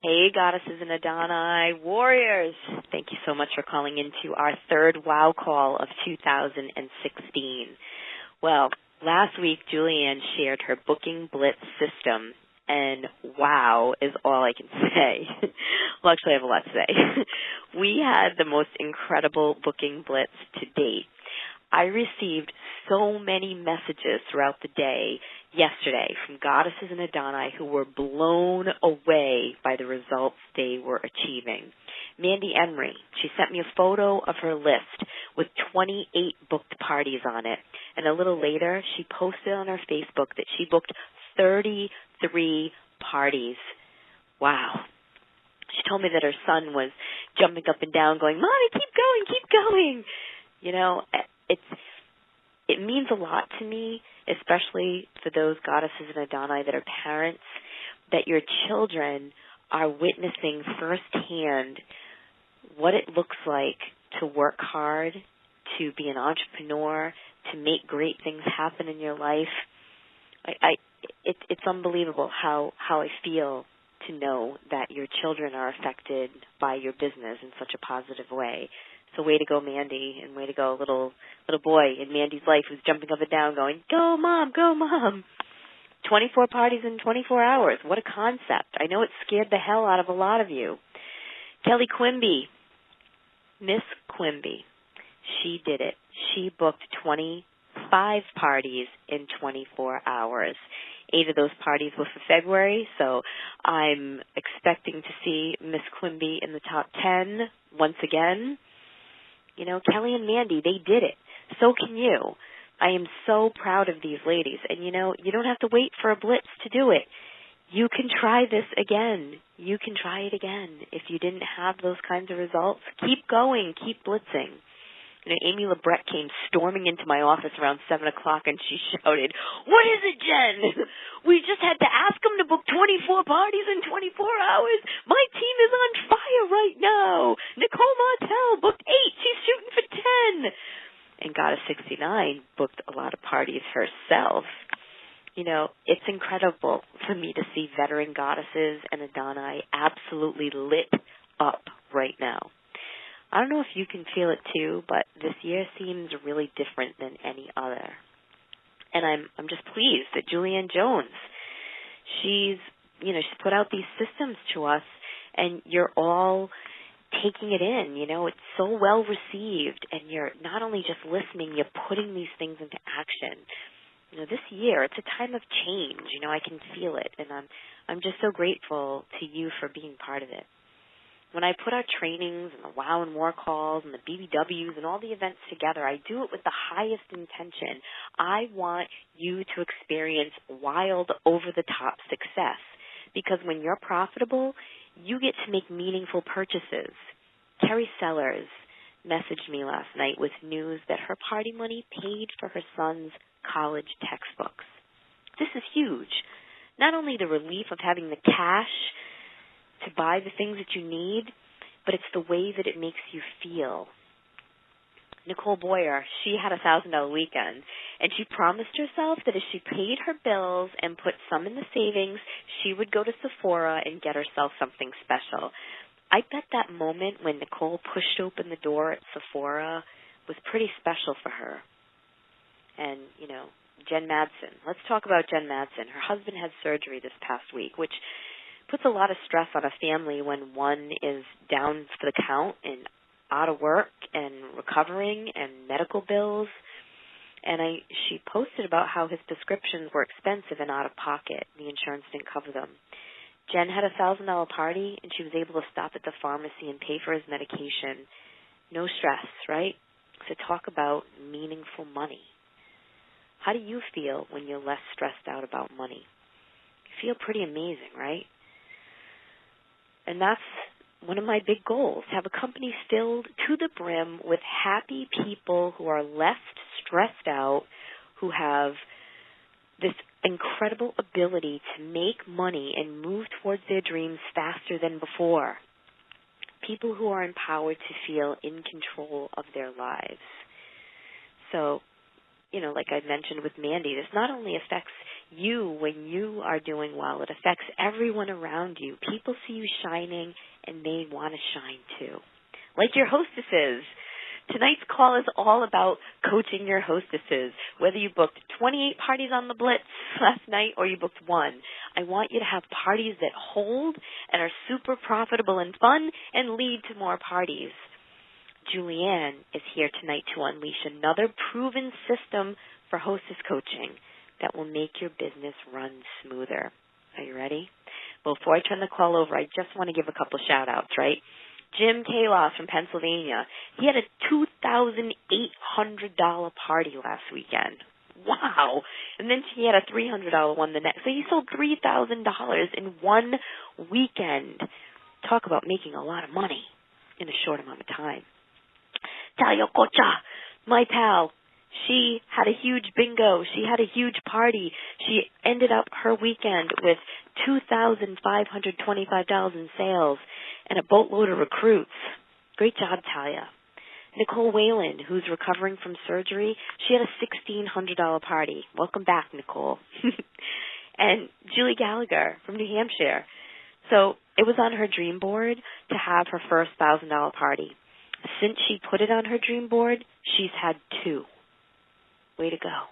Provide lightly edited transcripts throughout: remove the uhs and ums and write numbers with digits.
Hey, Goddesses and Adoni, warriors. Thank you so much for calling into our third WOW call of 2016. Well, last week, Julianne shared her booking blitz system, and wow is all I can say. Well, actually, I have a lot to say. We had the most incredible booking blitz to date. I received so many messages throughout the day yesterday from Goddesses and Adoni who were blown away by the results they were achieving. Mandy Emery, she sent me a photo of her list with 28 booked parties on it. And a little later, she posted on her Facebook that she booked 33 parties. Wow. She told me that her son was jumping up and down going, "Mommy, keep going, keep going." You know, it means a lot to me, especially for those Goddesses and Adoni that are parents, that your children are witnessing firsthand what it looks like to work hard, to be an entrepreneur, to make great things happen in your life. It's unbelievable how I feel to know that your children are affected by your business in such a positive way. So way to go, Mandy, and way to go, little boy in Mandy's life who's jumping up and down going, "Go, Mom, go, Mom." 24 parties in 24 hours. What a concept. I know it scared the hell out of a lot of you. Kelly Quimby, Miss Quimby, she did it. She booked 25 parties in 24 hours. 8 of those parties were for February, so I'm expecting to see Miss Quimby in the top 10 once again. You know, Kelly and Mandy, they did it. So can you. I am so proud of these ladies. And, you know, you don't have to wait for a blitz to do it. You can try this again. You can try it again. If you didn't have those kinds of results, keep going. Keep blitzing. You know, Amy Lebret came storming into my office around 7 o'clock, and she shouted, "What is it, Jen? We just had to ask them to book 24 parties in 24 hours. My team is on fire right now. Nicole Martell booked 8. She's shooting for 10. And Goddess 69 booked a lot of parties herself. You know, it's incredible for me to see veteran Goddesses and Adoni absolutely lit up right now. I don't know if you can feel it too, but this year seems really different than any other. And I'm just pleased that Julianne Jones, she's put out these systems to us, and you're all taking it in. You know, it's so well received, and you're not only just listening, you're putting these things into action. You know, this year, it's a time of change. You know, I can feel it, and I'm just so grateful to you for being part of it. When I put our trainings and the WOW and War calls and the BBWs and all the events together, I do it with the highest intention. I want you to experience wild, over-the-top success, because when you're profitable, you get to make meaningful purchases. Terry Sellers messaged me last night with news that her party money paid for her son's college textbooks. This is huge. Not only the relief of having the cash to buy the things that you need, but it's the way that it makes you feel. Nicole Boyer, she had a $1,000 weekend, and she promised herself that if she paid her bills and put some in the savings, she would go to Sephora and get herself something special. I bet that moment when Nicole pushed open the door at Sephora was pretty special for her. And, you know, Jen Madsen. Let's talk about Jen Madsen. Her husband had surgery this past week, which puts a lot of stress on a family when one is down for the count and out of work and recovering and medical bills. And she posted about how his prescriptions were expensive and out of pocket. The insurance didn't cover them. Jen had a $1,000 party, and she was able to stop at the pharmacy and pay for his medication. No stress, right? So talk about meaningful money. How do you feel when you're less stressed out about money? You feel pretty amazing, right? And that's one of my big goals, have a company filled to the brim with happy people who are less stressed out, who have this incredible ability to make money and move towards their dreams faster than before. People who are empowered to feel in control of their lives. So, you know, like I mentioned with Mandy, this not only affects You, when you are doing well, it affects everyone around you. People see you shining, and they want to shine too. Like your hostesses. Tonight's call is all about coaching your hostesses. Whether you booked 28 parties on the Blitz last night or you booked one, I want you to have parties that hold and are super profitable and fun and lead to more parties. Julianne is here tonight to unleash another proven system for hostess coaching that will make your business run smoother. Are you ready? Before I turn the call over, I just want to give a couple of shout-outs, right? Jim Kalos from Pennsylvania. He had a $2,800 party last weekend. Wow. And then he had a $300 one the next. So he sold $3,000 in one weekend. Talk about making a lot of money in a short amount of time. Talia Kocha, my pal, she had a huge bingo. She had a huge party. She ended up her weekend with $2,525 in sales and a boatload of recruits. Great job, Talia. Nicole Whalen, who's recovering from surgery, she had a $1,600 party. Welcome back, Nicole. And Julie Gallagher from New Hampshire. So it was on her dream board to have her first $1,000 party. Since she put it on her dream board, she's had two. Way to go.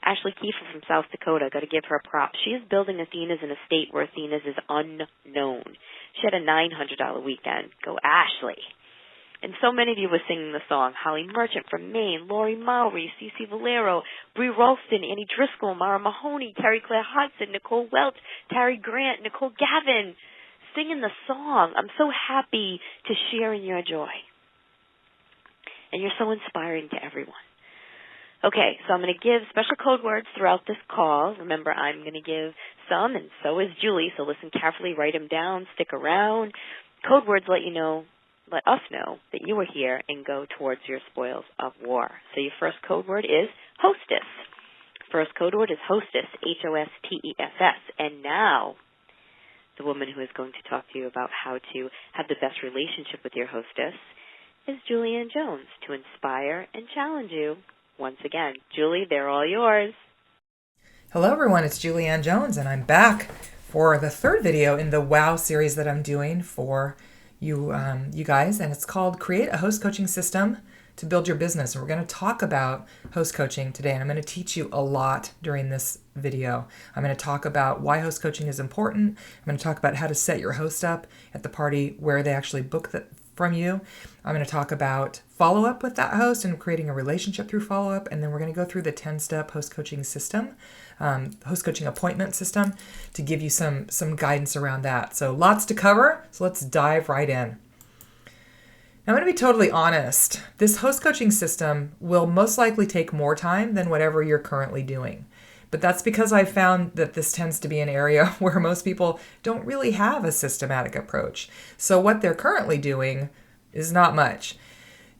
Ashley Kiefer from South Dakota, got to give her props. She is building Athena's in a state where Athena's is unknown. She had a $900 weekend. Go Ashley. And so many of you were singing the song. Holly Merchant from Maine, Lori Mowry, Cece Valero, Bree Ralston, Annie Driscoll, Mara Mahoney, Terry Claire Hudson, Nicole Welch, Terry Grant, Nicole Gavin, singing the song. I'm so happy to share in your joy. And you're so inspiring to everyone. Okay, so I'm going to give special code words throughout this call. Remember, I'm going to give some, and so is Julie, so listen carefully, write them down, stick around. Code words let us know that you were here and go towards your spoils of war. So your first code word is hostess. First code word is hostess, Hostess. And now, the woman who is going to talk to you about how to have the best relationship with your hostess is Julianne Jones, to inspire and challenge you. Once again, Julie, they're all yours. Hello, everyone. It's Julianne Jones, and I'm back for the third video in the WOW series that I'm doing for you guys, and it's called Create a Host Coaching System to Build Your Business. And we're going to talk about host coaching today, and I'm going to teach you a lot during this video. I'm going to talk about why host coaching is important. I'm going to talk about how to set your host up at the party where they actually book from you. I'm going to talk about follow-up with that host and creating a relationship through follow-up, and then we're going to go through the 10-step host coaching system, host coaching appointment system, to give you some guidance around that. So lots to cover, so let's dive right in. Now, I'm going to be totally honest. This host coaching system will most likely take more time than whatever you're currently doing. But that's because I've found that this tends to be an area where most people don't really have a systematic approach. So what they're currently doing is not much.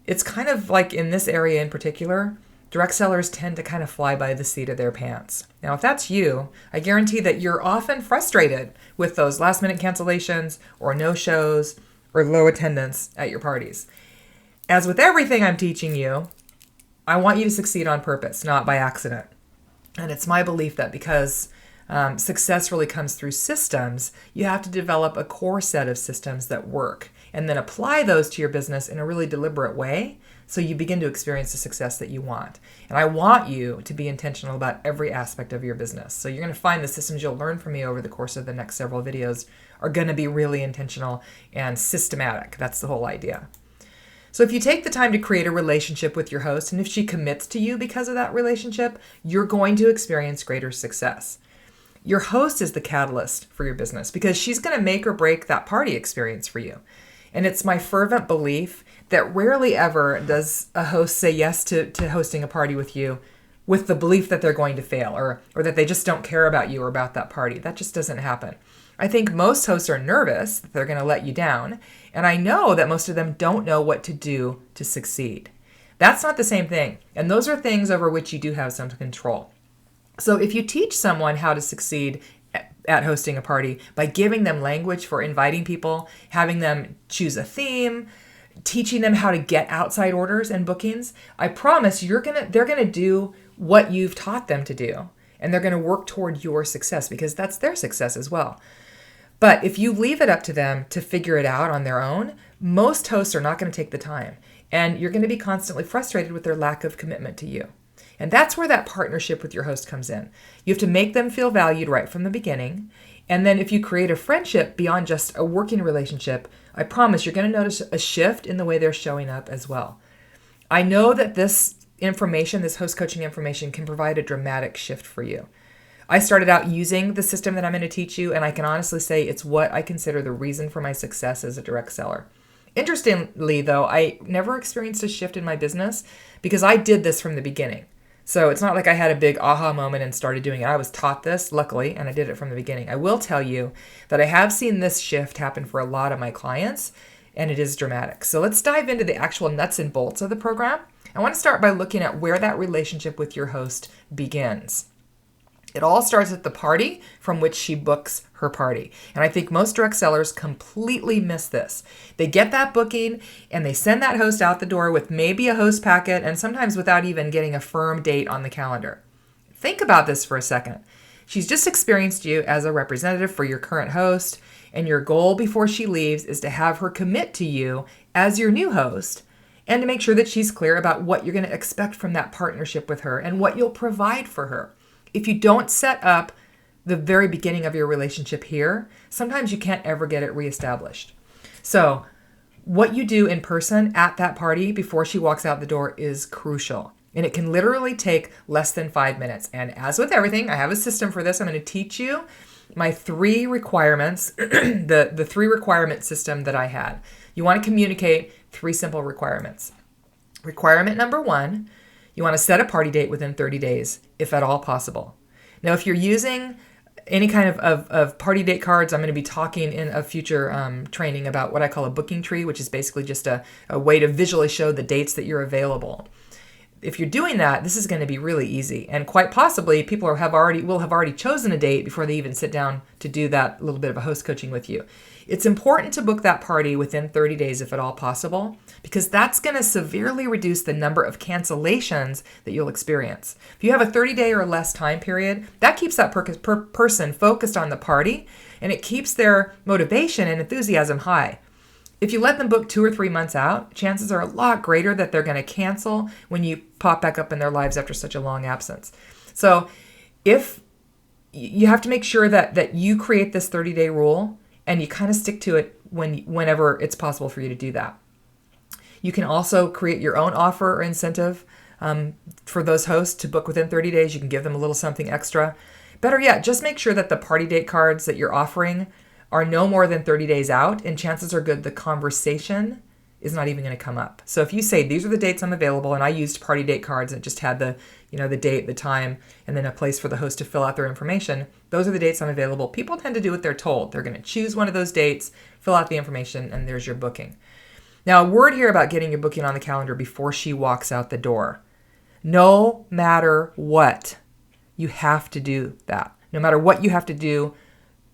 It's kind of like in this area in particular, direct sellers tend to kind of fly by the seat of their pants. Now, if that's you, I guarantee that you're often frustrated with those last-minute cancellations or no-shows or low attendance at your parties. As with everything I'm teaching you, I want you to succeed on purpose, not by accident. And it's my belief that because success really comes through systems, you have to develop a core set of systems that work and then apply those to your business in a really deliberate way so you begin to experience the success that you want. And I want you to be intentional about every aspect of your business. So you're going to find the systems you'll learn from me over the course of the next several videos are going to be really intentional and systematic. That's the whole idea. So if you take the time to create a relationship with your host, and if she commits to you because of that relationship, you're going to experience greater success. Your host is the catalyst for your business because she's going to make or break that party experience for you. And it's my fervent belief that rarely ever does a host say yes to hosting a party with you with the belief that they're going to fail or that they just don't care about you or about that party. That just doesn't happen. I think most hosts are nervous that they're going to let you down, and I know that most of them don't know what to do to succeed. That's not the same thing, and those are things over which you do have some control. So if you teach someone how to succeed at hosting a party by giving them language for inviting people, having them choose a theme, teaching them how to get outside orders and bookings, I promise they're going to do what you've taught them to do. and they're going to work toward your success because that's their success as well. But if you leave it up to them to figure it out on their own, most hosts are not going to take the time, and you're going to be constantly frustrated with their lack of commitment to you. And that's where that partnership with your host comes in. You have to make them feel valued right from the beginning. And then if you create a friendship beyond just a working relationship, I promise you're going to notice a shift in the way they're showing up as well. I know that this information, this host coaching information, can provide a dramatic shift for you. I started out using the system that I'm going to teach you, and I can honestly say it's what I consider the reason for my success as a direct seller. Interestingly, though, I never experienced a shift in my business because I did this from the beginning. So it's not like I had a big aha moment and started doing it. I was taught this, luckily, and I did it from the beginning. I will tell you that I have seen this shift happen for a lot of my clients, and it is dramatic. So let's dive into the actual nuts and bolts of the program. I want to start by looking at where that relationship with your host begins. It all starts at the party from which she books her party. And I think most direct sellers completely miss this. They get that booking and they send that host out the door with maybe a host packet and sometimes without even getting a firm date on the calendar. Think about this for a second. She's just experienced you as a representative for your current host, and your goal before she leaves is to have her commit to you as your new host and to make sure that she's clear about what you're going to expect from that partnership with her and what you'll provide for her. If you don't set up the very beginning of your relationship here, sometimes you can't ever get it reestablished. So what you do in person at that party before she walks out the door is crucial. And it can literally take less than 5 minutes. And as with everything, I have a system for this. I'm going to teach you my 3 requirements, the 3 requirement system that I had. You want to communicate 3 simple requirements. Requirement number 1, you want to set a party date within 30 days, if at all possible. Now, if you're using any kind of party date cards, I'm going to be talking in a future training about what I call a booking tree, which is basically just a way to visually show the dates that you're available. If you're doing that, this is going to be really easy. And quite possibly, people will have already chosen a date before they even sit down to do that little bit of a host coaching with you. It's important to book that party within 30 days, if at all possible, because that's going to severely reduce the number of cancellations that you'll experience. If you have a 30-day or less time period, that keeps that person focused on the party, and it keeps their motivation and enthusiasm high. If you let them book 2 or 3 months out, chances are a lot greater that they're going to cancel when you pop back up in their lives after such a long absence. So if you have to make sure that you create this 30-day rule and you kind of stick to it whenever it's possible for you to do that. You can also create your own offer or incentive for those hosts to book within 30 days. You can give them a little something extra. Better yet, just make sure that the party date cards that you're offering are no more than 30 days out, and chances are good the conversation is not even going to come up. So if you say, these are the dates I'm available, and I used party date cards and it just had the date, the time, and then a place for the host to fill out their information, those are the dates I'm available. People tend to do what they're told. They're going to choose one of those dates, fill out the information, and there's your booking. Now, a word here about getting your booking on the calendar before she walks out the door. No matter what, you have to do that. No matter what you have to do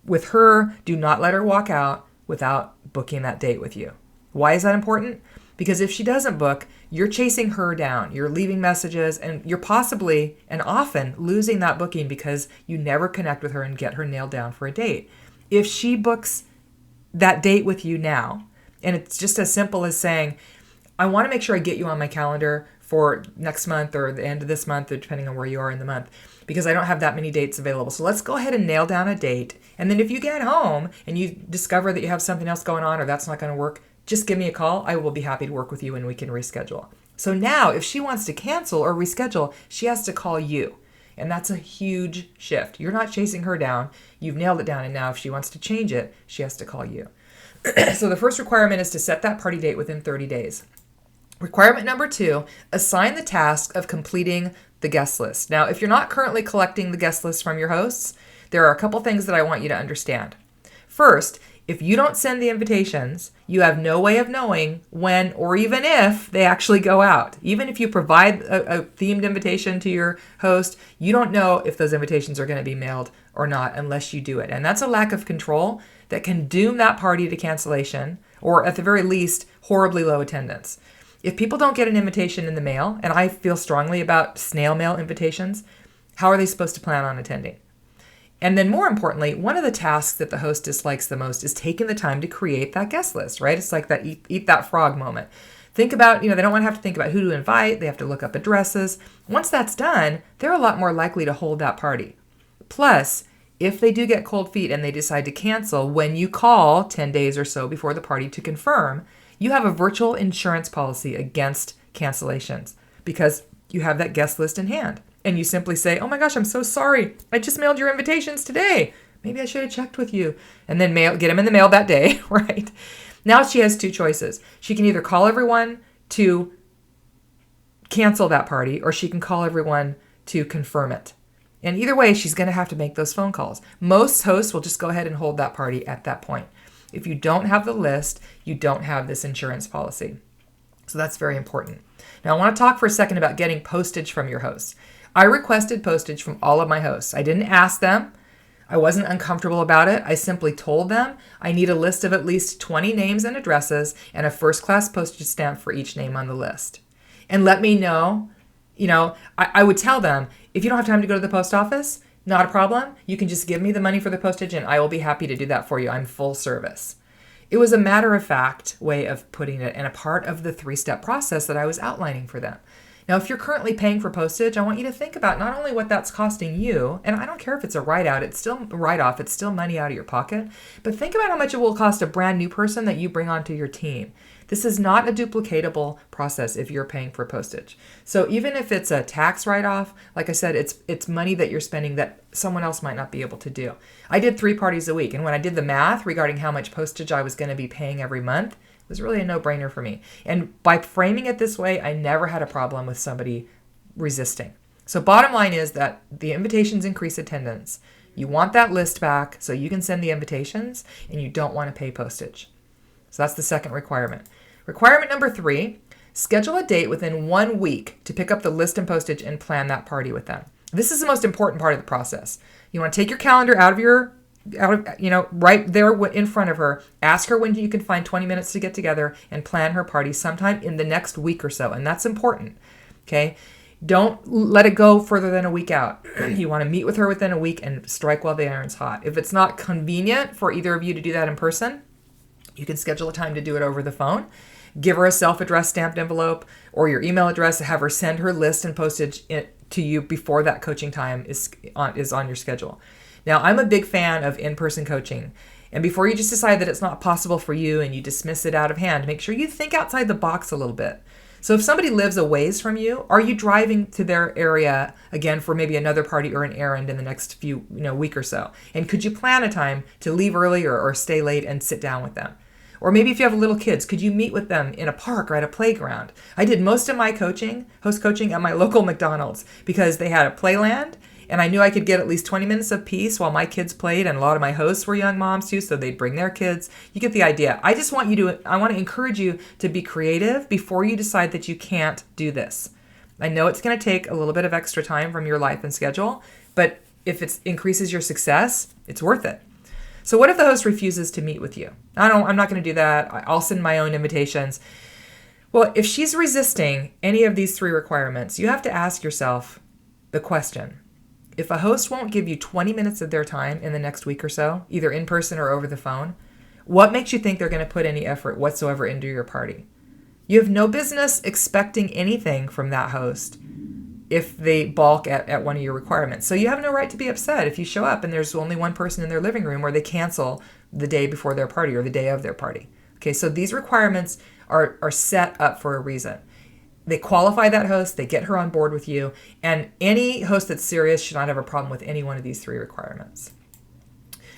with her, do not let her walk out without booking that date with you. Why is that important? Because if she doesn't book, you're chasing her down. You're leaving messages, and you're possibly and often losing that booking because you never connect with her and get her nailed down for a date. If she books that date with you now, and it's just as simple as saying, I want to make sure I get you on my calendar for next month or the end of this month, or depending on where you are in the month, because I don't have that many dates available. So let's go ahead and nail down a date. And then if you get home and you discover that you have something else going on or that's not going to work, just give me a call. I will be happy to work with you and we can reschedule. So now if she wants to cancel or reschedule, she has to call you. And that's a huge shift. You're not chasing her down. You've nailed it down. And now if she wants to change it, she has to call you. So the first requirement is to set that party date within 30 days. Requirement number 2, assign the task of completing the guest list. Now, if you're not currently collecting the guest list from your hosts, there are a couple things that I want you to understand. First, if you don't send the invitations, you have no way of knowing when or even if they actually go out. Even if you provide a themed invitation to your host, you don't know if those invitations are going to be mailed or not unless you do it. And that's a lack of control that can doom that party to cancellation or at the very least, horribly low attendance. If people don't get an invitation in the mail, and I feel strongly about snail mail invitations, How are they supposed to plan on attending? And then more importantly, one of the tasks that the host dislikes the most is taking the time to create that guest list, right? It's like that eat that frog moment. Think about, they don't want to have to think about who to invite. They have to look up addresses. Once that's done, they're a lot more likely to hold that party. Plus, if they do get cold feet and they decide to cancel, when you call 10 days or so before the party to confirm, you have a virtual insurance policy against cancellations because you have that guest list in hand. And you simply say, oh my gosh, I'm so sorry. I just mailed your invitations today. Maybe I should have checked with you. And then get them in the mail that day, right? Now she has two choices. She can either call everyone to cancel that party, or she can call everyone to confirm it. And either way, she's going to have to make those phone calls. Most hosts will just go ahead and hold that party at that point. If you don't have the list, you don't have this insurance policy. So that's very important. Now I want to talk for a second about getting postage from your hosts. I requested postage from all of my hosts. I didn't ask them. I wasn't uncomfortable about it. I simply told them I need a list of at least 20 names and addresses and a first-class postage stamp for each name on the list. And let me know, I would tell them, if you don't have time to go to the post office, not a problem. You can just give me the money for the postage and I will be happy to do that for you. I'm full service. It was a matter-of-fact way of putting it and a part of the 3-step process that I was outlining for them. Now, if you're currently paying for postage, I want you to think about not only what that's costing you, and I don't care if it's a write-out, it's still a write-off, it's still money out of your pocket, but think about how much it will cost a brand new person that you bring onto your team. This is not a duplicatable process if you're paying for postage. So even if it's a tax write-off, like I said, it's money that you're spending that someone else might not be able to do. I did 3 parties a week, and when I did the math regarding how much postage I was going to be paying every month, it was really a no-brainer for me. And by framing it this way, I never had a problem with somebody resisting. So bottom line is that the invitations increase attendance. You want that list back so you can send the invitations, and you don't want to pay postage. So that's the second requirement. Requirement number 3, schedule a date within 1 week to pick up the list and postage and plan that party with them. This is the most important part of the process. You want to take your calendar out of right there in front of her. Ask her when you can find 20 minutes to get together and plan her party sometime in the next week or so. And that's important. Okay. Don't let it go further than a week out. You want to meet with her within a week and strike while the iron's hot. If it's not convenient for either of you to do that in person, you can schedule a time to do it over the phone. Give her a self-addressed stamped envelope or your email address. Have her send her list and postage to you before that coaching time is on your schedule. Now, I'm a big fan of in-person coaching. And before you just decide that it's not possible for you and you dismiss it out of hand, make sure you think outside the box a little bit. So if somebody lives a ways from you, are you driving to their area again for maybe another party or an errand in the next week or so? And could you plan a time to leave early or stay late and sit down with them? Or maybe if you have little kids, could you meet with them in a park or at a playground? I did most of my host coaching at my local McDonald's because they had a playland and I knew I could get at least 20 minutes of peace while my kids played, and a lot of my hosts were young moms too, so they'd bring their kids. You get the idea. I want to encourage you to be creative before you decide that you can't do this. I know it's going to take a little bit of extra time from your life and schedule, but if it increases your success, it's worth it. So what if the host refuses to meet with you? I'm not going to do that. I'll send my own invitations. Well, if she's resisting any of these 3 requirements, you have to ask yourself the question. If a host won't give you 20 minutes of their time in the next week or so, either in person or over the phone, what makes you think they're going to put any effort whatsoever into your party? You have no business expecting anything from that host if they balk at one of your requirements. So you have no right to be upset if you show up and there's only one person in their living room or they cancel the day before their party or the day of their party. Okay, so these requirements are set up for a reason. They qualify that host, they get her on board with you, and any host that's serious should not have a problem with any one of these 3 requirements.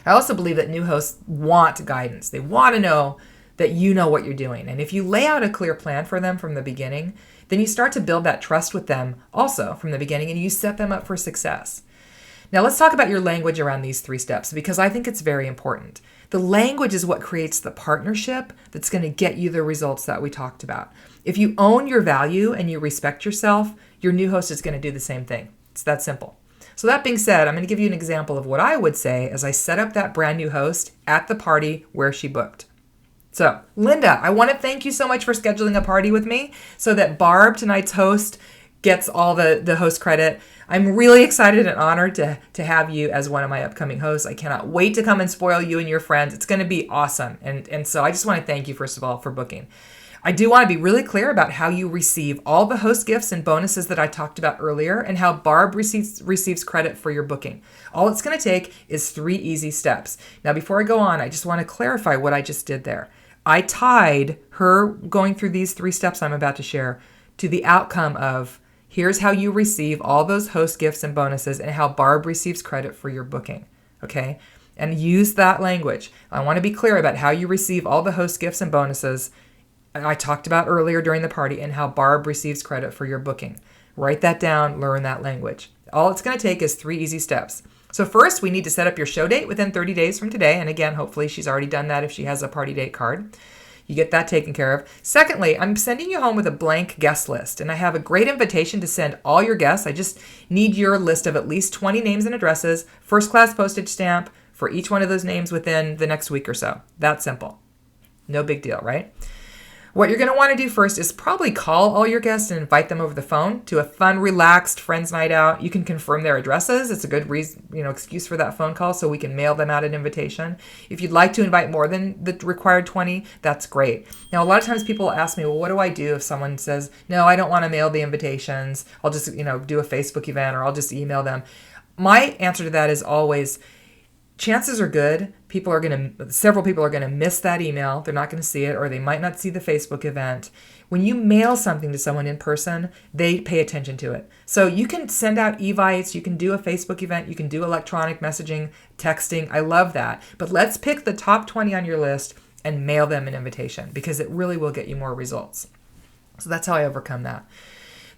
I also believe that new hosts want guidance. They want to know that you know what you're doing. And if you lay out a clear plan for them from the beginning, then you start to build that trust with them also from the beginning, and you set them up for success. Now let's talk about your language around these 3 steps, because I think it's very important. The language is what creates the partnership that's going to get you the results that we talked about. If you own your value and you respect yourself, your new host is going to do the same thing. It's that simple. So that being said, I'm going to give you an example of what I would say as I set up that brand new host at the party where she booked. So, Linda, I want to thank you so much for scheduling a party with me so that Barb, tonight's host, gets all the host credit. I'm really excited and honored to have you as one of my upcoming hosts. I cannot wait to come and spoil you and your friends. It's going to be awesome. And so I just want to thank you, first of all, for booking. I do want to be really clear about how you receive all the host gifts and bonuses that I talked about earlier and how Barb receives credit for your booking. All it's going to take is 3 easy steps. Now, before I go on, I just want to clarify what I just did there. I tied her going through these 3 steps I'm about to share to the outcome of here's how you receive all those host gifts and bonuses and how Barb receives credit for your booking. Okay? And use that language. I want to be clear about how you receive all the host gifts and bonuses I talked about earlier during the party and how Barb receives credit for your booking. Write that down, learn that language. All it's going to take is 3 easy steps. So first, we need to set up your show date within 30 days from today. And again, hopefully she's already done that if she has a party date card. You get that taken care of. Secondly, I'm sending you home with a blank guest list. And I have a great invitation to send all your guests. I just need your list of at least 20 names and addresses, first-class postage stamp for each one of those names within the next week or so. That simple. No big deal, right? What you're going to want to do first is probably call all your guests and invite them over the phone to a fun, relaxed friends night out. You can confirm their addresses. It's a good excuse for that phone call so we can mail them out an invitation. If you'd like to invite more than the required 20, that's great. Now, a lot of times people ask me, well, what do I do if someone says, no, I don't want to mail the invitations. I'll just, do a Facebook event or I'll just email them. My answer to that is always, chances are good several people are going to miss that email. They're not going to see it, or they might not see the Facebook event. When you mail something to someone in person, they pay attention to it. So you can send out evites, you can do a Facebook event, you can do electronic messaging, texting. I love that. But let's pick the top 20 on your list and mail them an invitation because it really will get you more results. So that's how I overcome that.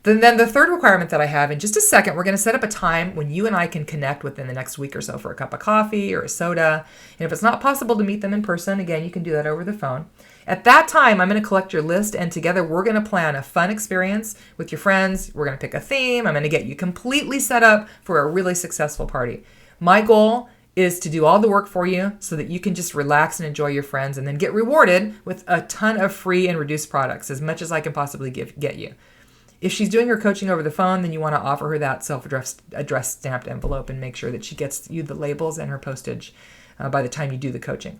Then the third requirement that I have, in just a second, we're going to set up a time when you and I can connect within the next week or so for a cup of coffee or a soda. And if it's not possible to meet them in person, again, you can do that over the phone. At that time, I'm going to collect your list, and together we're going to plan a fun experience with your friends. We're going to pick a theme. I'm going to get you completely set up for a really successful party. My goal is to do all the work for you so that you can just relax and enjoy your friends and then get rewarded with a ton of free and reduced products, as much as I can possibly get you. If she's doing her coaching over the phone, then you want to offer her that self-addressed stamped envelope and make sure that she gets you the labels and her postage by the time you do the coaching.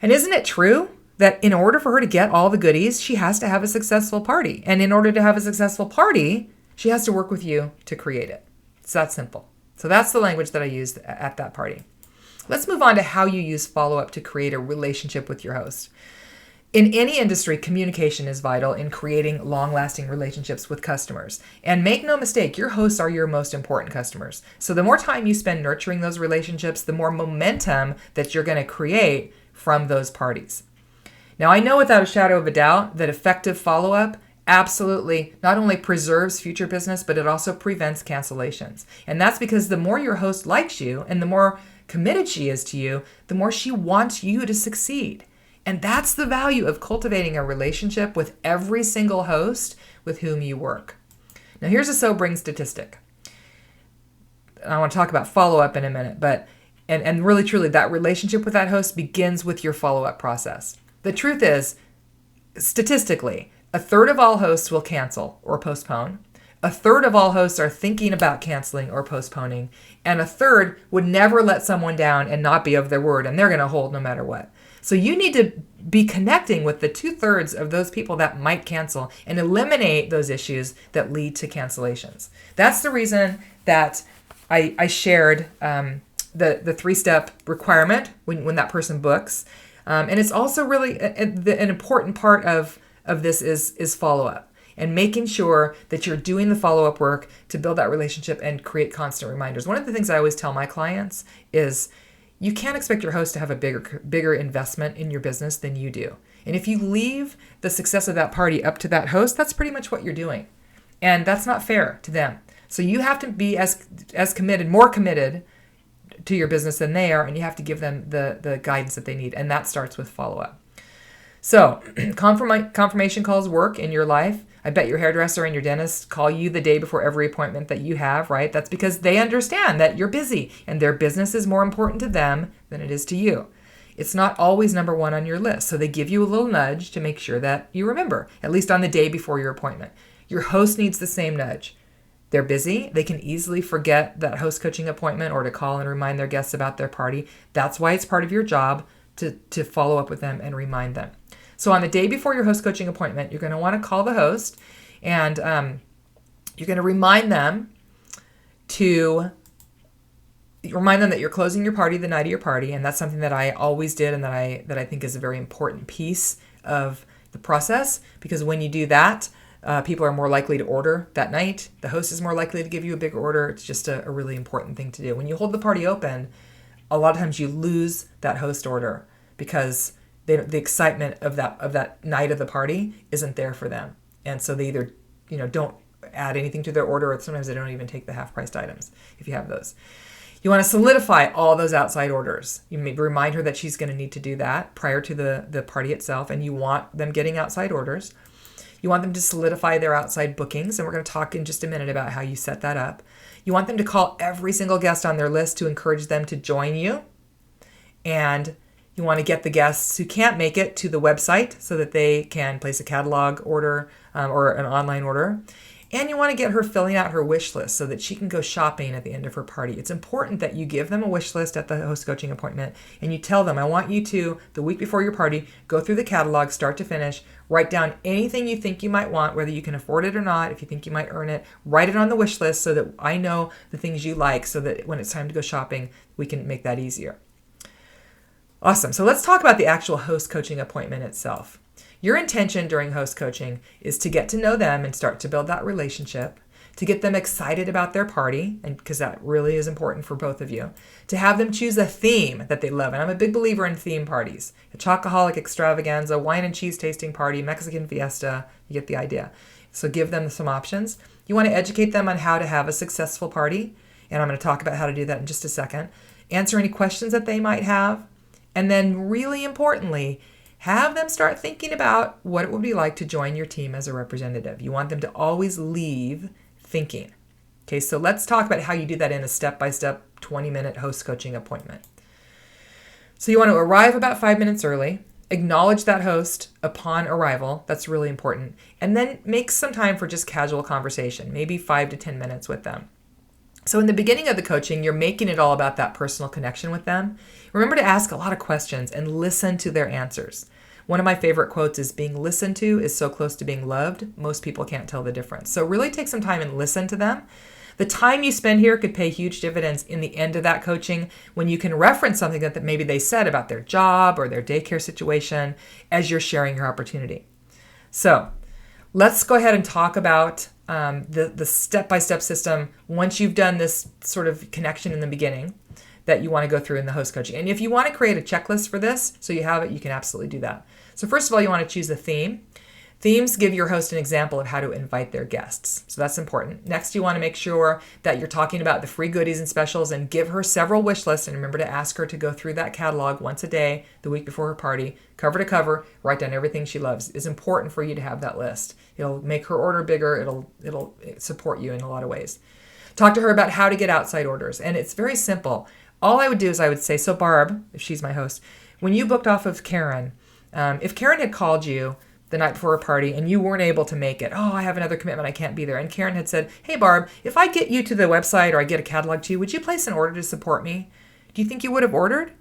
And isn't it true that in order for her to get all the goodies, she has to have a successful party? And in order to have a successful party, she has to work with you to create it. It's that simple. So that's the language that I used at that party. Let's move on to how you use follow-up to create a relationship with your host. In any industry, communication is vital in creating long-lasting relationships with customers. And make no mistake, your hosts are your most important customers. So the more time you spend nurturing those relationships, the more momentum that you're going to create from those parties. Now, I know without a shadow of a doubt that effective follow-up absolutely not only preserves future business, but it also prevents cancellations. And that's because the more your host likes you and the more committed she is to you, the more she wants you to succeed. And that's the value of cultivating a relationship with every single host with whom you work. Now, here's a sobering statistic. I want to talk about follow-up in a minute, but and really, truly, that relationship with that host begins with your follow-up process. The truth is, statistically, a third of all hosts will cancel or postpone. A third of all hosts are thinking about canceling or postponing. And a third would never let someone down and not be of their word, and they're going to hold no matter what. So you need to be connecting with the 2/3 of those people that might cancel and eliminate those issues that lead to cancellations. That's the reason that I shared the 3-step requirement when that person books. And it's also really an important part of this is follow-up and making sure that you're doing the follow-up work to build that relationship and create constant reminders. One of the things I always tell my clients is you can't expect your host to have a bigger investment in your business than you do. And if you leave the success of that party up to that host, that's pretty much what you're doing. And that's not fair to them. So you have to be as committed, more committed to your business than they are, and you have to give them the guidance that they need. And that starts with follow-up. So confirmation calls work in your life. I bet your hairdresser and your dentist call you the day before every appointment that you have, right? That's because they understand that you're busy and their business is more important to them than it is to you. It's not always number one on your list. So they give you a little nudge to make sure that you remember, at least on the day before your appointment. Your host needs the same nudge. They're busy. They can easily forget that host coaching appointment or to call and remind their guests about their party. That's why it's part of your job to follow up with them and remind them. So on the day before your host coaching appointment, you're going to want to call the host and you're going to remind them that you're closing your party the night of your party. And that's something that I always did and that I think is a very important piece of the process, because when you do that, people are more likely to order that night. The host is more likely to give you a bigger order. It's just a really important thing to do. When you hold the party open, a lot of times you lose that host order because the excitement of that night of the party isn't there for them. And so they either, don't add anything to their order, or sometimes they don't even take the half-priced items if you have those. You want to solidify all those outside orders. You maybe remind her that she's going to need to do that prior to the party itself, and you want them getting outside orders. You want them to solidify their outside bookings, and we're going to talk in just a minute about how you set that up. You want them to call every single guest on their list to encourage them to join you. And you want to get the guests who can't make it to the website so that they can place a catalog order or an online order. And you want to get her filling out her wish list so that she can go shopping at the end of her party. It's important that you give them a wish list at the host coaching appointment and you tell them, I want you to, the week before your party, go through the catalog, start to finish, write down anything you think you might want, whether you can afford it or not. If you think you might earn it, write it on the wish list so that I know the things you like, so that when it's time to go shopping, we can make that easier. Awesome. So let's talk about the actual host coaching appointment itself. Your intention during host coaching is to get to know them and start to build that relationship, to get them excited about their party, and because that really is important for both of you, to have them choose a theme that they love. And I'm a big believer in theme parties. A chocoholic extravaganza, wine and cheese tasting party, Mexican fiesta, you get the idea. So give them some options. You want to educate them on how to have a successful party, and I'm going to talk about how to do that in just a second. Answer any questions that they might have, and then really importantly, have them start thinking about what it would be like to join your team as a representative. You want them to always leave thinking. Okay, so let's talk about how you do that in a step-by-step 20-minute host coaching appointment. So you want to arrive about 5 minutes early, acknowledge that host upon arrival. That's really important. And then make some time for just casual conversation, maybe 5 to 10 minutes with them. So in the beginning of the coaching, you're making it all about that personal connection with them. Remember to ask a lot of questions and listen to their answers. One of my favorite quotes is, being listened to is so close to being loved, most people can't tell the difference. So really take some time and listen to them. The time you spend here could pay huge dividends in the end of that coaching when you can reference something that maybe they said about their job or their daycare situation as you're sharing your opportunity. So let's go ahead and talk about the step-by-step system once you've done this sort of connection in the beginning that you want to go through in the host coaching. And if you want to create a checklist for this, so you have it, you can absolutely do that. So first of all, you want to choose a theme. Themes give your host an example of how to invite their guests. So that's important. Next, you want to make sure that you're talking about the free goodies and specials and give her several wish lists. And remember to ask her to go through that catalog once a day, the week before her party, cover to cover, write down everything she loves. It's important for you to have that list. It'll make her order bigger. It'll support you in a lot of ways. Talk to her about how to get outside orders. And it's very simple. All I would do is I would say, so Barb, if she's my host, when you booked off of Karen, if Karen had called you the night before a party and you weren't able to make it, I have another commitment, I can't be there. And Karen had said, hey Barb, if I get you to the website or I get a catalog to you, would you place an order to support me? Do you think you would have ordered?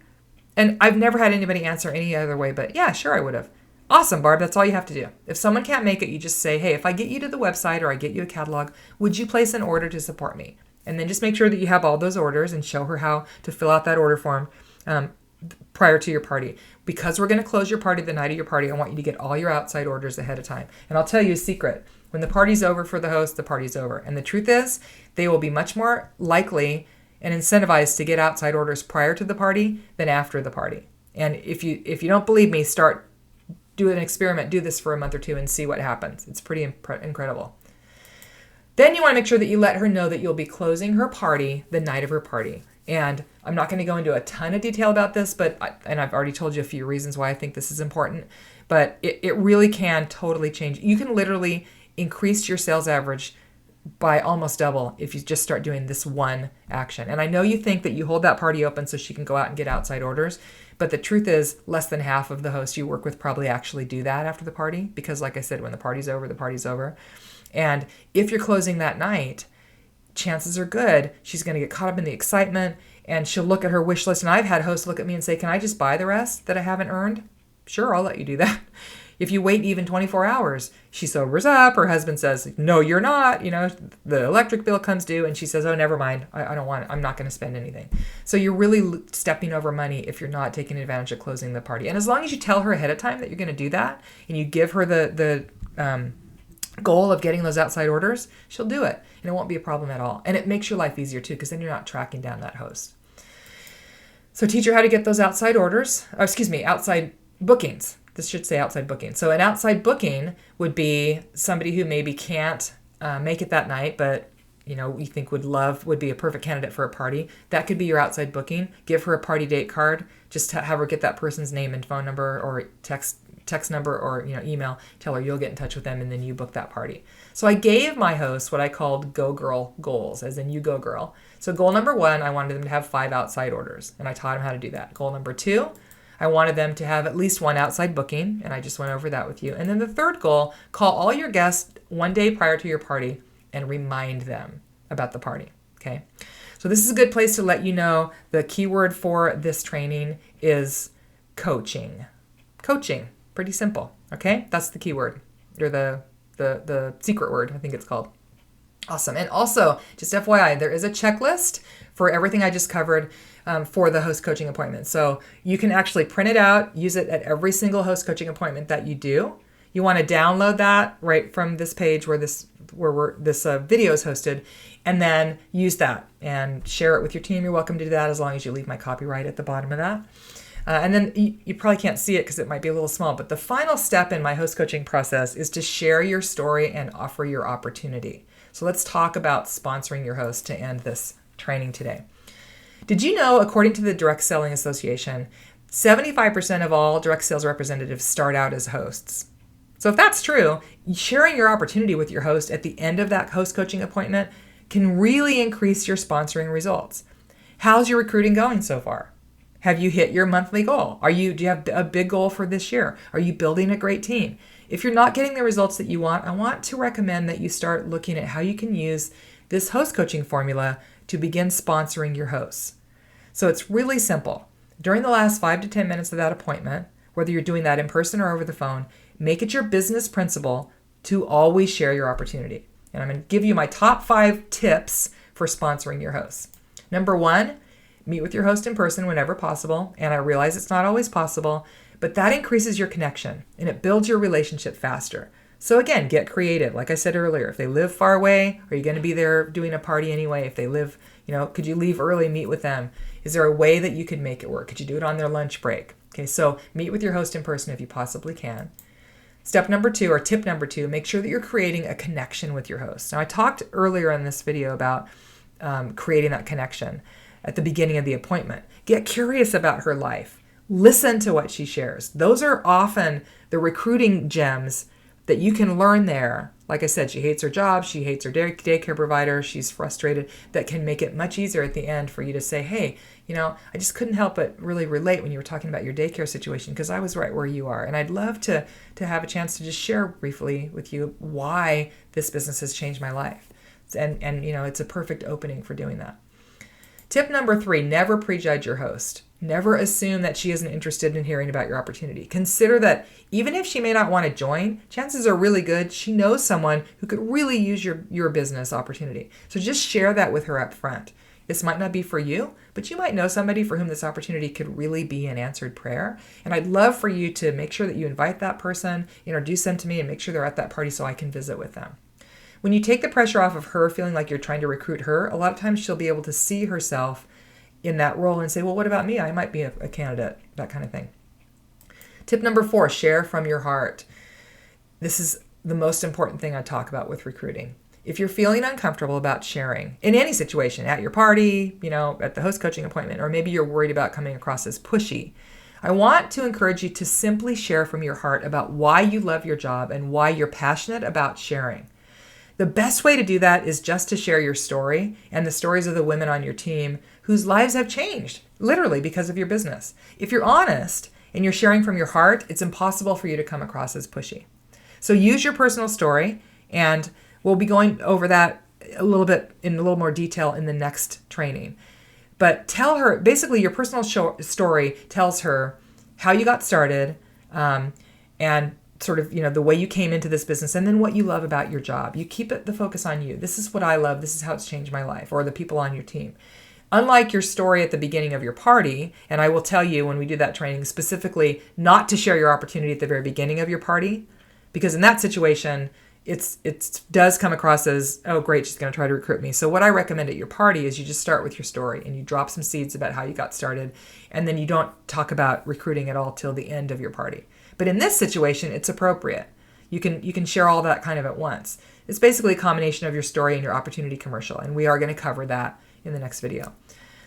And I've never had anybody answer any other way, but yeah, sure I would have. Awesome, Barb, that's all you have to do. If someone can't make it, you just say, hey, if I get you to the website or I get you a catalog, would you place an order to support me? And then just make sure that you have all those orders and show her how to fill out that order form prior to your party. Because we're going to close your party the night of your party, I want you to get all your outside orders ahead of time. And I'll tell you a secret. When the party's over for the host, the party's over. And the truth is, they will be much more likely and incentivized to get outside orders prior to the party than after the party. And if you don't believe me, do an experiment, do this for a month or two and see what happens. It's pretty incredible. Then you want to make sure that you let her know that you'll be closing her party the night of her party. And I'm not going to go into a ton of detail about this, and I've already told you a few reasons why I think this is important, but it really can totally change. You can literally increase your sales average by almost double if you just start doing this one action. And I know you think that you hold that party open so she can go out and get outside orders, but the truth is less than half of the hosts you work with probably actually do that after the party because, like I said, when the party's over, the party's over. And if you're closing that night, chances are good she's going to get caught up in the excitement and she'll look at her wish list. And I've had hosts look at me and say, can I just buy the rest that I haven't earned? Sure, I'll let you do that. If you wait even 24 hours, she sobers up. Her husband says, no, you're not. The electric bill comes due and she says, oh, never mind. I don't want it. I'm not going to spend anything. So you're really stepping over money if you're not taking advantage of closing the party. And as long as you tell her ahead of time that you're going to do that and you give her the goal of getting those outside orders, she'll do it. And it won't be a problem at all. And it makes your life easier too, because then you're not tracking down that host. So teach her how to get those outside orders, outside bookings. This should say outside booking. So an outside booking would be somebody who maybe can't make it that night, but we think would be a perfect candidate for a party. That could be your outside booking. Give her a party date card. Just have her get that person's name and phone number or text number or email. Tell her you'll get in touch with them and then you book that party. So I gave my hosts what I called Go Girl goals, as in you go girl. So goal number 1, I wanted them to have 5 outside orders, and I taught them how to do that. Goal number 2, I wanted them to have at least 1 outside booking, and I just went over that with you. And then the third goal, call all your guests 1 day prior to your party and remind them about the party, okay? So this is a good place to let you know the keyword for this training is coaching. Coaching, pretty simple, okay? That's the keyword, or the secret word, I think it's called. Awesome. And also, just FYI, there is a checklist for everything I just covered for the host coaching appointment. So you can actually print it out, use it at every single host coaching appointment that you do. You want to download that right from this page where this video is hosted, and then use that and share it with your team. You're welcome to do that as long as you leave my copyright at the bottom of that. And then you probably can't see it because it might be a little small, but the final step in my host coaching process is to share your story and offer your opportunity. So let's talk about sponsoring your host to end this training today. Did you know, according to the Direct Selling Association, 75% of all direct sales representatives start out as hosts? So if that's true, sharing your opportunity with your host at the end of that host coaching appointment can really increase your sponsoring results. How's your recruiting going so far? Have you hit your monthly goal? Do you have a big goal for this year? Are you building a great team? If you're not getting the results that you want, I want to recommend that you start looking at how you can use this host coaching formula to begin sponsoring your hosts. So it's really simple. During the last 5 to 10 minutes of that appointment, whether you're doing that in person or over the phone, make it your business principle to always share your opportunity. And I'm going to give you my top 5 tips for sponsoring your hosts. Number 1, meet with your host in person whenever possible. And I realize it's not always possible, but that increases your connection and it builds your relationship faster. So again, get creative. Like I said earlier, if they live far away, are you going to be there doing a party anyway? If they live, could you leave early, meet with them? Is there a way that you could make it work? Could you do it on their lunch break? Okay, so meet with your host in person if you possibly can. Step number 2, or tip number 2, make sure that you're creating a connection with your host. Now, I talked earlier in this video about creating that connection at the beginning of the appointment. Get curious about her life. Listen to what she shares. Those are often the recruiting gems that you can learn there. Like I said, she hates her job. She hates her daycare provider. She's frustrated. That can make it much easier at the end for you to say, hey, I just couldn't help but really relate when you were talking about your daycare situation because I was right where you are. And I'd love to have a chance to just share briefly with you why this business has changed my life. And it's a perfect opening for doing that. Tip number 3, never prejudge your host. Never assume that she isn't interested in hearing about your opportunity. Consider that even if she may not want to join, chances are really good she knows someone who could really use your business opportunity. So just share that with her up front. This might not be for you, but you might know somebody for whom this opportunity could really be an answered prayer. And I'd love for you to make sure that you invite that person, introduce them to me, and make sure they're at that party so I can visit with them. When you take the pressure off of her feeling like you're trying to recruit her, a lot of times she'll be able to see herself in that role and say, well, what about me? I might be a candidate, that kind of thing. Tip number 4, share from your heart. This is the most important thing I talk about with recruiting. If you're feeling uncomfortable about sharing in any situation, at your party, at the host coaching appointment, or maybe you're worried about coming across as pushy, I want to encourage you to simply share from your heart about why you love your job and why you're passionate about sharing. The best way to do that is just to share your story and the stories of the women on your team whose lives have changed, literally because of your business. If you're honest and you're sharing from your heart, it's impossible for you to come across as pushy. So use your personal story, and we'll be going over that a little more detail in the next training. But tell her, basically your personal story tells her how you got started, and sort of, the way you came into this business, and then what you love about your job. You keep the focus on you. This is what I love. This is how it's changed my life, or the people on your team. Unlike your story at the beginning of your party, and I will tell you when we do that training specifically not to share your opportunity at the very beginning of your party, because in that situation, it does come across as, oh, great, she's going to try to recruit me. So what I recommend at your party is you just start with your story and you drop some seeds about how you got started, and then you don't talk about recruiting at all till the end of your party. But in this situation, it's appropriate. You can share all that kind of at once. It's basically a combination of your story and your opportunity commercial, and we are going to cover that in the next video.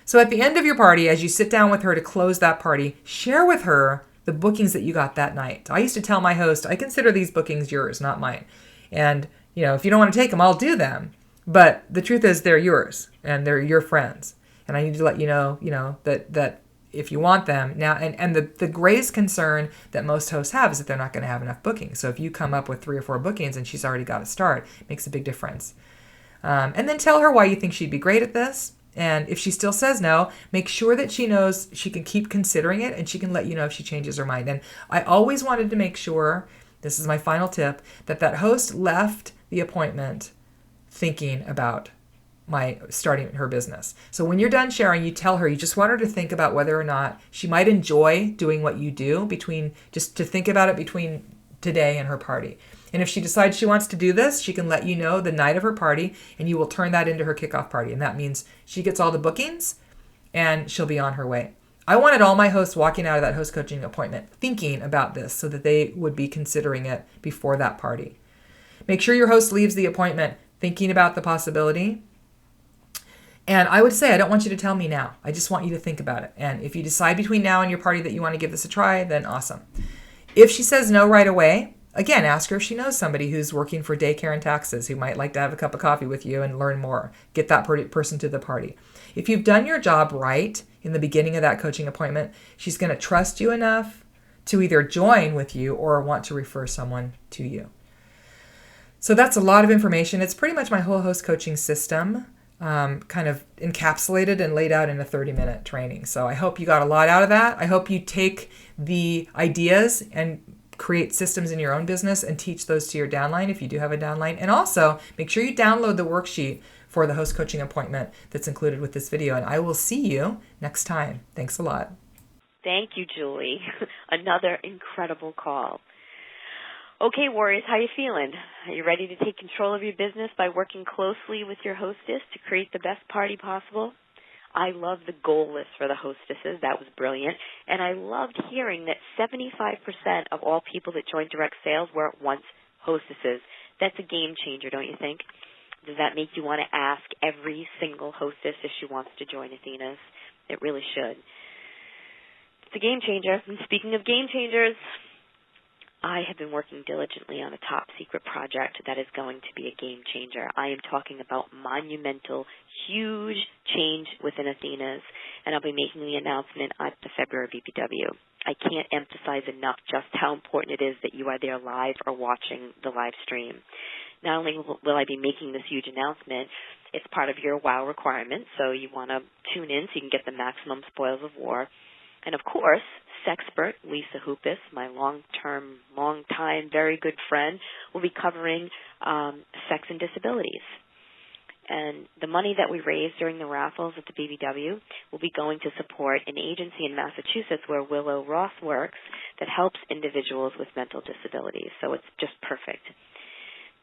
So at the end of your party, as you sit down with her to close that party, share with her the bookings that you got that night. I used to tell my host, I consider these bookings yours, not mine. And, if you don't want to take them, I'll do them. But the truth is they're yours and they're your friends. And I need to let you know, that if you want them now, and the greatest concern that most hosts have is that they're not going to have enough bookings. So if you come up with 3 or 4 bookings and she's already got a start, it makes a big difference. And then tell her why you think she'd be great at this. And if she still says no, make sure that she knows she can keep considering it, and she can let you know if she changes her mind. And I always wanted to make sure, this is my final tip, that host left the appointment thinking about starting her business. So when you're done sharing, you tell her you just want her to think about whether or not she might enjoy doing what you do, just to think about it between today and her party. And if she decides she wants to do this, she can let you know the night of her party, and you will turn that into her kickoff party. And that means she gets all the bookings and she'll be on her way. I wanted all my hosts walking out of that host coaching appointment thinking about this so that they would be considering it before that party. Make sure your host leaves the appointment thinking about the possibility. And I would say, I don't want you to tell me now. I just want you to think about it. And if you decide between now and your party that you want to give this a try, then awesome. If she says no right away, again, ask her if she knows somebody who's working for daycare and taxes who might like to have a cup of coffee with you and learn more. Get that person to the party. If you've done your job right in the beginning of that coaching appointment, she's going to trust you enough to either join with you or want to refer someone to you. So that's a lot of information. It's pretty much my whole host coaching system, kind of encapsulated and laid out in a 30-minute training. So I hope you got a lot out of that. I hope you take the ideas and create systems in your own business and teach those to your downline if you do have a downline. And also make sure you download the worksheet for the host coaching appointment that's included with this video. And I will see you next time. Thanks a lot. Thank you, Julie. Another incredible call. Okay, Warriors, how you feeling? Are you ready to take control of your business by working closely with your hostess to create the best party possible? I love the goal list for the hostesses. That was brilliant. And I loved hearing that 75% of all people that joined direct sales were at once hostesses. That's a game changer, don't you think? Does that make you want to ask every single hostess if she wants to join Athena's? It really should. It's a game changer. And speaking of game changers, I have been working diligently on a top secret project that is going to be a game changer. I am talking about monumental, huge change within Athena's, and I'll be making the announcement at the February BBW. I can't emphasize enough just how important it is that you are there live or watching the live stream. Not only will I be making this huge announcement, it's part of your WOW requirement, so you want to tune in so you can get the maximum spoils of war. And, of course, Sexpert Lisa Hoopus, my long-time, very good friend, will be covering sex and disabilities. And the money that we raise during the raffles at the BBW will be going to support an agency in Massachusetts where Willow Ross works that helps individuals with mental disabilities. So it's just perfect.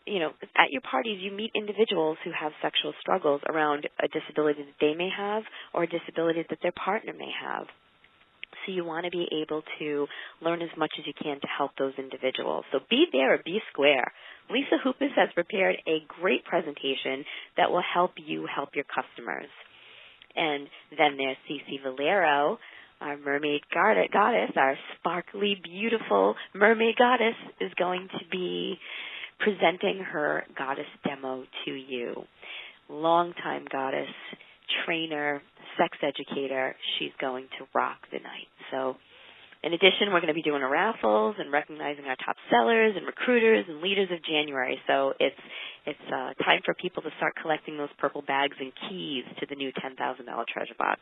You know, at your parties, you meet individuals who have sexual struggles around a disability that they may have or a disability that their partner may have. So you want to be able to learn as much as you can to help those individuals. So be there or be square. Lisa Hoopus has prepared a great presentation that will help you help your customers. And then there's Cece Valero, our mermaid goddess, our sparkly, beautiful mermaid goddess, is going to be presenting her goddess demo to you. Longtime goddess, trainer, sex educator, she's going to rock the night. So In addition, we're going to be doing raffles and recognizing our top sellers and recruiters and leaders of January. So it's time for people to start collecting those purple bags and keys to the new $10,000 treasure box.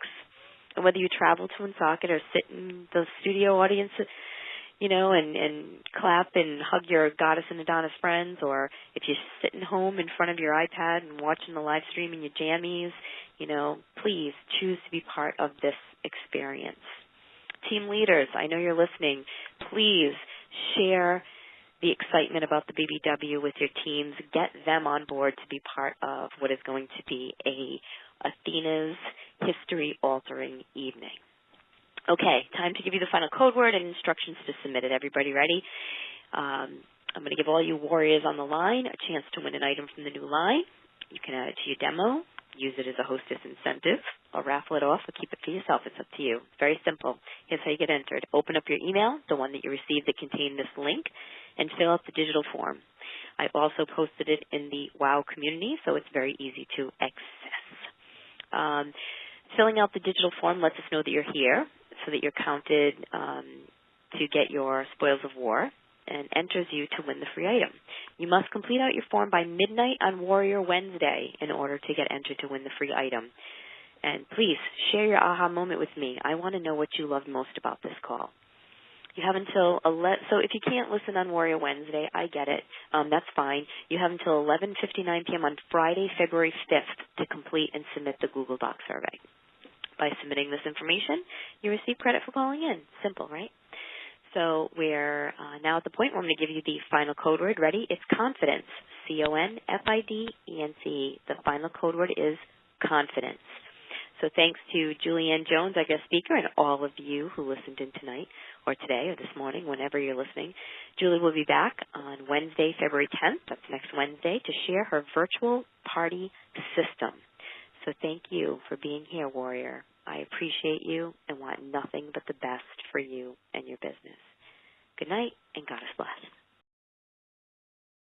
And whether you travel to Woonsocket or sit in the studio audience, and clap and hug your Goddess and Adoni friends, or if you're sitting home in front of your iPad and watching the live stream in your jammies, please choose to be part of this experience. Team leaders, I know you're listening. Please share the excitement about the BBW with your teams. Get them on board to be part of what is going to be Athena's history-altering evening. Okay, time to give you the final code word and instructions to submit it. Everybody ready? I'm going to give all you warriors on the line a chance to win an item from the new line. You can add it to your demo, use it as a hostess incentive, or raffle it off, or keep it for yourself. It's up to you. It's very simple. Here's how you get entered. Open up your email, the one that you received that contained this link, and fill out the digital form. I also posted it in the WOW community, so it's very easy to access. Filling out the digital form lets us know that you're here, so that you're counted to get your spoils of war, and enters you to win the free item. You must complete out your form by midnight on Warrior Wednesday in order to get entered to win the free item. And please share your aha moment with me. I want to know what you loved most about this call. You have until so if you can't listen on Warrior Wednesday, I get it. That's fine. You have until 11:59 p.m. on Friday, February 5th to complete and submit the Google Doc survey. By submitting this information, you receive credit for calling in. Simple, right? So we're now at the point where I'm going to give you the final code word. Ready? It's confidence. CONFIDENCE. The final code word is confidence. So thanks to Julianne Jones, our guest speaker, and all of you who listened in tonight or today or this morning, whenever you're listening. Julie will be back on Wednesday, February 10th, that's next Wednesday, to share her virtual party system. So thank you for being here, Warrior. I appreciate you and want nothing but the best for you and your business. Good night, and Goddess bless.